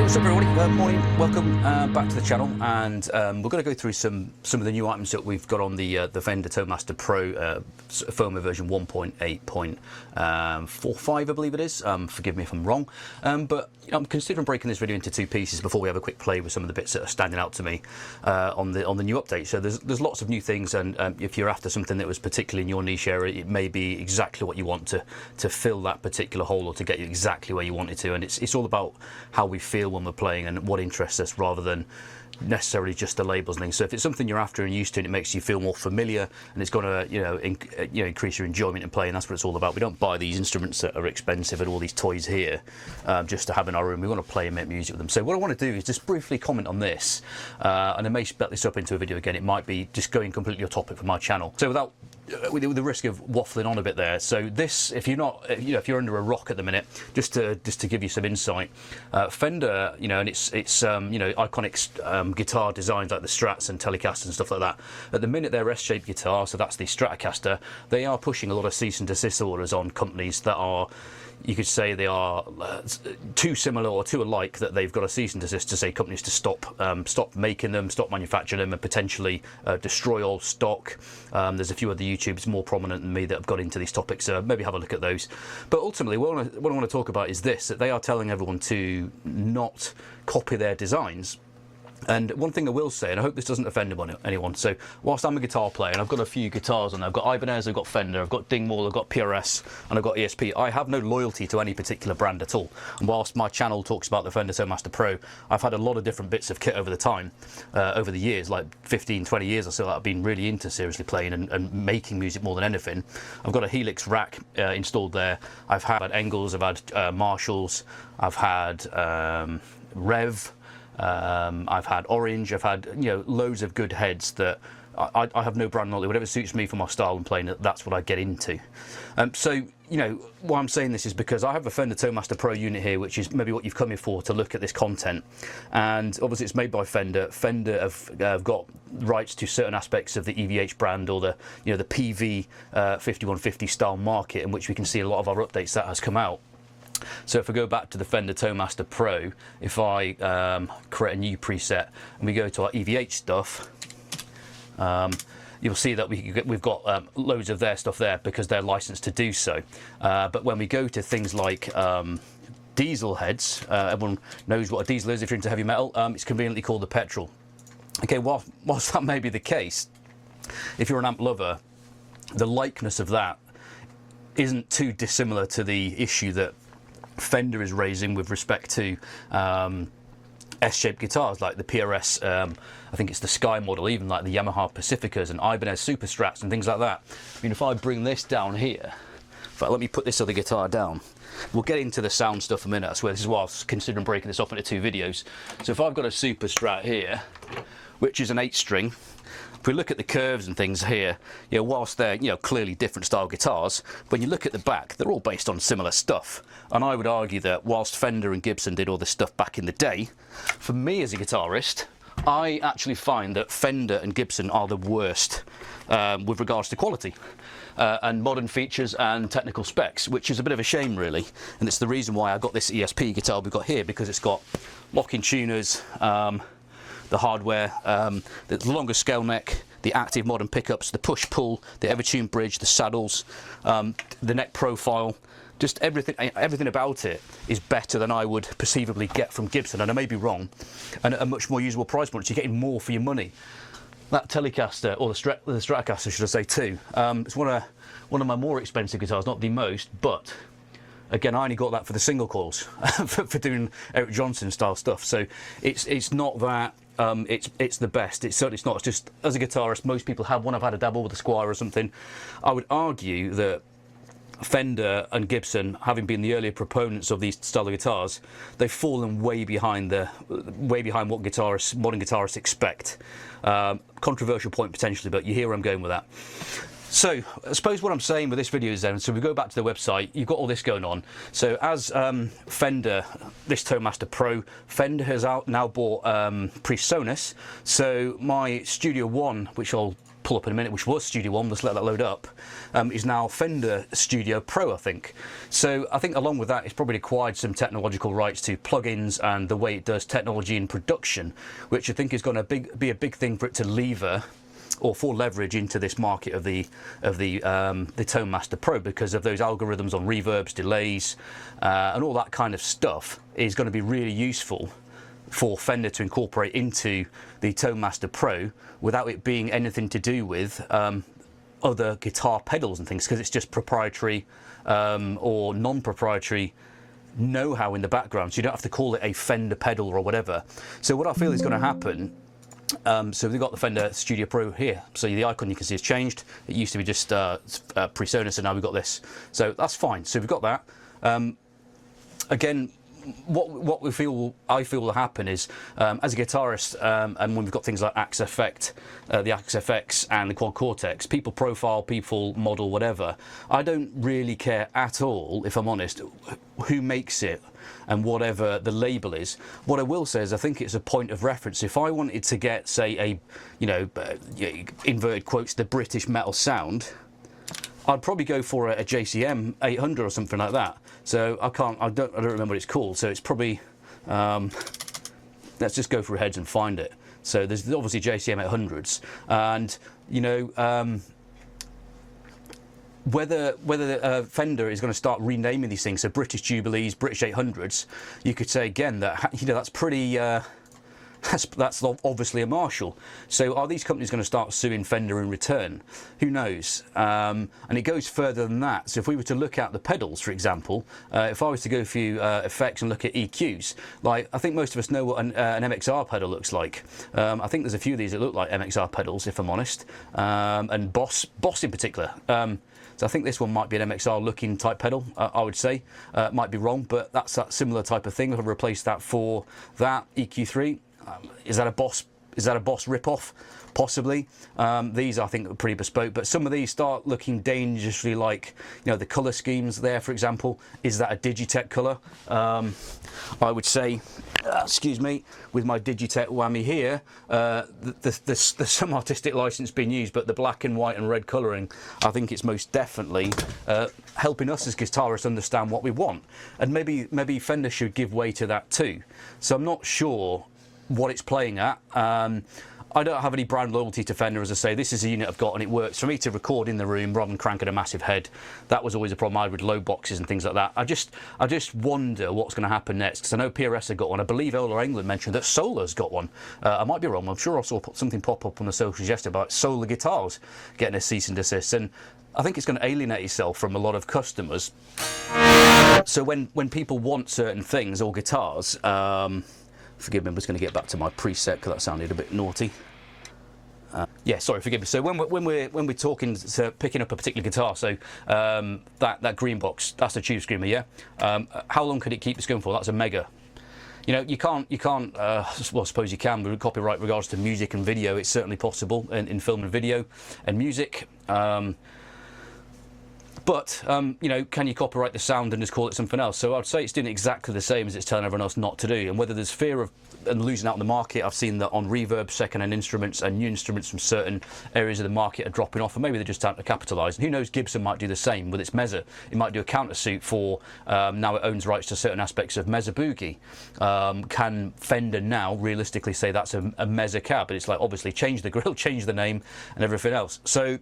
What's up everybody, morning, welcome back to the channel, and we're going to go through some of the new items that we've got on the Fender Ton Master Pro firmware version 1.8.45 I believe it is. Forgive me if I'm wrong, but I'm considering breaking this video into two pieces before we have a quick play with some of the bits that are standing out to me on the new update. So there's lots of new things, and if you're after something that was particularly in your niche area, it may be exactly what you want to fill that particular hole, or to get you exactly where you want it to. And it's all about how we feel when we're playing and what interests us, rather than necessarily just the labels and things. So if it's something you're after and used to, and it makes you feel more familiar, and it's going to increase your enjoyment in playing, that's what it's all about. We don't buy these instruments that are expensive and all these toys here just to have in our room. We want to play and make music with them. So what I want to do is just briefly comment on this, and I may split this up into a video again. It might be just going completely off topic for my channel, so without with the risk of waffling on a bit there. So this, if you're not, if you're under a rock at the minute, just to give you some insight, Fender, and it's iconic guitar designs like the Strats and Telecasters and stuff like that. At the minute, they're S-shaped guitars, so that's the Stratocaster. They are pushing a lot of cease and desist orders on companies that are, you could say, they are too similar or too alike, that they've got a cease and desist to say companies to stop making them, stop manufacturing them, and potentially destroy all stock. There's a few other YouTubers more prominent than me that have got into these topics, so maybe have a look at those. But ultimately, what I want to talk about is this: that they are telling everyone to not copy their designs. And one thing I will say, and I hope this doesn't offend anyone, so whilst I'm a guitar player and I've got a few guitars on there, I've got Ibanez, I've got Fender, I've got Dingwall, I've got PRS, and I've got ESP, I have no loyalty to any particular brand at all. And whilst my channel talks about the Fender Ton Master Pro, I've had a lot of different bits of kit over the years, like 15, 20 years or so, that I've been really into seriously playing and making music more than anything. I've got a Helix rack installed there. I've had Engels, I've had Marshalls, I've had Rev, I've had Orange, I've had loads of good heads that I have no brand loyalty. Whatever suits me for my style and playing, that's what I get into. So why I'm saying this is because I have a Fender Ton Master Pro unit here, which is maybe what you've come here for, to look at this content. And obviously it's made by Fender. Fender have got rights to certain aspects of the EVH brand, or the the PV 5150 style market, in which we can see a lot of our updates that has come out. So if I go back to the Fender Ton Master Pro, if I create a new preset and we go to our EVH stuff, you'll see that we've got loads of their stuff there because they're licensed to do so. But when we go to things like diesel heads, everyone knows what a diesel is if you're into heavy metal. It's conveniently called the petrol. Okay, whilst that may be the case, if you're an amp lover, the likeness of that isn't too dissimilar to the issue that Fender is raising with respect to S-shaped guitars like the PRS, I think it's the Sky model, even like the Yamaha Pacificas and Ibanez Super Strats and things like that. I mean, if I bring this down here, in fact, let me put this other guitar down. We'll get into the sound stuff in a minute. I swear, this is why I was considering breaking this up into two videos. So if I've got a Super Strat here, which is an 8-string, if we look at the curves and things here, whilst they're clearly different style guitars, when you look at the back, they're all based on similar stuff. And I would argue that whilst Fender and Gibson did all this stuff back in the day, for me as a guitarist, I actually find that Fender and Gibson are the worst with regards to quality and modern features and technical specs, which is a bit of a shame really. And it's the reason why I got this ESP guitar we've got here, because it's got lock-in tuners, the hardware, the longer scale neck, the active modern pickups, the push-pull, the Evertune bridge, the saddles, the neck profile, just everything about it is better than I would perceivably get from Gibson, and I may be wrong, and at a much more usable price point, so you're getting more for your money. That Telecaster, or the Stratocaster should I say too, it's one of my more expensive guitars, not the most, but again, I only got that for the single coils for doing Eric Johnson style stuff. So it's not that it's the best. It's certainly not. It's just, as a guitarist, most people have one. I've had a dabble with a Squire or something. I would argue that Fender and Gibson, having been the earlier proponents of these style of guitars, they've fallen way behind what modern guitarists expect. Controversial point potentially, but you hear where I'm going with that. So I suppose what I'm saying with this video is then, so we go back to the website, you've got all this going on. So as Fender, this Ton Master Pro, Fender has now bought PreSonus. So my Studio One, which I'll pull up in a minute, which was Studio One, let's let that load up, is now Fender Studio Pro, I think. So I think along with that, it's probably acquired some technological rights to plugins and the way it does technology in production, which I think is going to be a big thing for it to lever, or for leverage into this market of the Tone Master Pro, because of those algorithms on reverbs, delays, and all that kind of stuff is going to be really useful for Fender to incorporate into the Tone Master Pro without it being anything to do with other guitar pedals and things, because it's just proprietary or non-proprietary know-how in the background, so you don't have to call it a Fender pedal or whatever. So what I feel is going to happen, so we've got the Fender Studio Pro here, so the icon you can see has changed. It used to be just PreSonus, and now we've got this, so that's fine. So we've got that. Again, what I feel will happen is, as a guitarist, and when we've got things like Axe Effect, the Axe FX and the Quad Cortex, people profile, people model, whatever, I don't really care at all, if I'm honest, who makes it and whatever the label is. What I will say is I think it's a point of reference. If I wanted to get, say, a, you know, inverted quotes, the British metal sound, I'd probably go for a JCM 800 or something like that. So I don't remember what it's called. So it's probably, let's just go through heads and find it. So there's obviously JCM 800s, and you know, whether Fender is going to start renaming these things, so British Jubilees, British 800s, you could say again that, you know, that's pretty. That's obviously a Marshall. So are these companies going to start suing Fender in return? Who knows? And it goes further than that. So if we were to look at the pedals, for example, if I was to go through effects and look at EQs, like I think most of us know what an MXR pedal looks like. I think there's a few of these that look like MXR pedals, if I'm honest, and Boss in particular. So I think this one might be an MXR looking type pedal, I would say. Might be wrong, but that's that similar type of thing. I've replaced that for that EQ3. Is that a Boss rip-off? Possibly. These I think are pretty bespoke, but some of these start looking dangerously like, you know, the colour schemes there, for example. Is that a Digitech colour? I would say, excuse me, with my Digitech whammy here, there's some artistic license being used, but the black and white and red colouring, I think it's most definitely helping us as guitarists understand what we want. And maybe Fender should give way to that too. So I'm not sure what it's playing at. I don't have any brand loyalty to Fender, as I say. This is a unit I've got and it works for me to record in the room rather than cranking a massive head. That was always a problem I had with low boxes and things like that. I just wonder what's going to happen next, because I know PRS have got one. I believe Ola England mentioned that Solar's got one. I might be wrong. I'm sure I saw something pop up on the socials yesterday about Solar guitars getting a cease and desist, and I think it's going to alienate itself from a lot of customers. So when people want certain things or guitars, forgive me, I'm just going to get back to my preset because that sounded a bit naughty. Yeah, sorry, forgive me. So when we're talking to picking up a particular guitar, so that green box, that's a Tube Screamer, yeah. How long could it keep us going for? That's a Mega. You know, you can't. Well, I suppose you can. With copyright regards to music and video, it's certainly possible in film and video and music. But, you know, can you copyright the sound and just call it something else? So I'd say it's doing exactly the same as it's telling everyone else not to do. And whether there's fear of losing out on the market, I've seen that on reverb, second-hand instruments, and new instruments from certain areas of the market are dropping off, and maybe they're just starting to capitalise. And who knows, Gibson might do the same with its Mezza. It might do a countersuit for, now it owns rights to certain aspects of Mezza Boogie. Can Fender now realistically say that's a Mezza cab? But it's like, obviously, change the grill, change the name, and everything else. So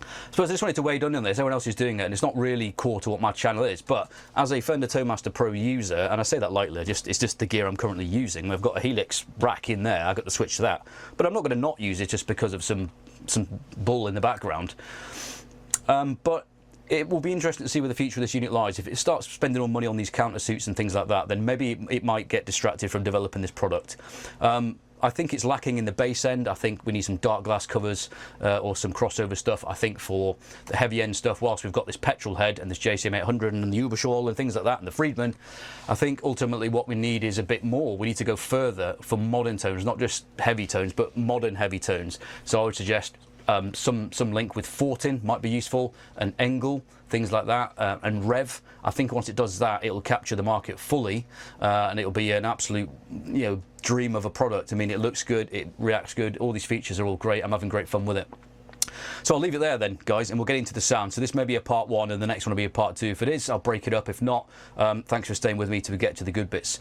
I suppose I just wanted to wade on this. Everyone else is doing it, and it's not really core to what my channel is. But as a Fender Ton Master Pro user, and I say that lightly, it's just the gear I'm currently using. I've got a Helix rack in there. I've got the switch to that. But I'm not going to not use it just because of some bull in the background. But it will be interesting to see where the future of this unit lies. If it starts spending all money on these countersuits and things like that, then maybe it might get distracted from developing this product. I think it's lacking in the bass end. I think we need some dark glass covers or some crossover stuff. I think for the heavy end stuff, whilst we've got this petrol head and this JCM 800 and the Uberschall and things like that and the Friedman, I think ultimately what we need is a bit more. We need to go further for modern tones, not just heavy tones, but modern heavy tones. So I would suggest some link with Fortin might be useful, and Engel, things like that, and Rev. I think once it does that, it'll capture the market fully, and it'll be an absolute, you know, dream of a product. I mean, it looks good, it reacts good, all these features are all great. I'm having great fun with it. So I'll leave it there then, guys, and we'll get into the sound. So this may be a part 1 and the next one will be a part 2. If it is, I'll break it up. If not, thanks for staying with me to get to the good bits.